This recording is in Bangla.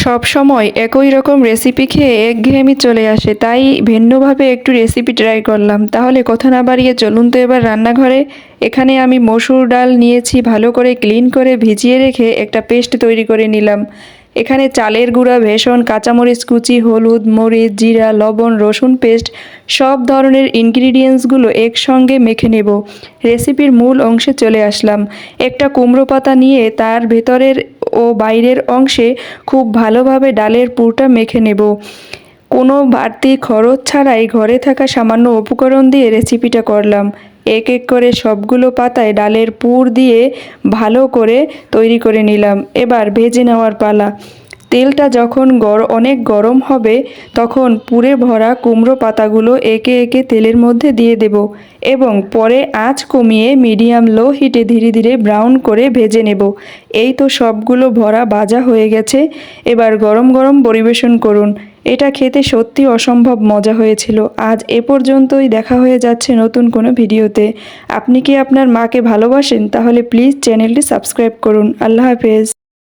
সব সময় একই রকম রেসিপি খেয়ে একঘেয়েমি চলে আসে, তাই ভিন্নভাবে একটু রেসিপি ট্রাই করলাম। তাহলে কথা না বাড়িয়ে চলুন তো এবার রান্নাঘরে। এখানে আমি মসুর ডাল নিয়েছি, ভালো করে ক্লিন করে ভিজিয়ে রেখে একটা পেস্ট তৈরি করে নিলাম। এখানে চালের গুঁড়া, বেসন, কাঁচামরিচ কুচি, হলুদ, মরিচ, জিরা, লবণ, রসুন পেস্ট সব ধরনের ইনগ্রিডিয়েন্টসগুলো একসঙ্গে মেখে নেব। রেসিপির মূল অংশে চলে আসলাম। একটা কুমড়ো পাতা নিয়ে তার ভেতরের ও বাইরের অংশে খুব ভালোভাবে ডালের পুরটা মেখে নেব। কোনো বাড়তি খরচ ছাড়াই ঘরে থাকা সামান্য উপকরণ দিয়ে রেসিপিটা করলাম। এক এক করে সবগুলো পাতায় ডালের পুর দিয়ে ভালো করে তৈরি করে নিলাম। এবার ভেজে নেওয়ার পালা। তেলটা যখন অনেক গরম হবে তখন পুরে ভরা কুমড়ো পাতাগুলো একে একে তেলের মধ্যে দিয়ে দেব এবং পরে আঁচ কমিয়ে মিডিয়াম লো হিটে ধীরে ধীরে ব্রাউন করে ভেজে নেব। এই তো সবগুলো ভরা ভাজা হয়ে গেছে। এবার গরম গরম পরিবেশন করুন। এটা খেতে সত্যি অসম্ভব মজা হয়েছিল। আজ এ পর্যন্তই, দেখা হয়ে যাচ্ছে নতুন কোনো ভিডিওতে। আপনি কি আপনার মাকে ভালোবাসেন? তাহলে প্লিজ চ্যানেলটি সাবস্ক্রাইব করুন। আল্লাহ হাফেজ।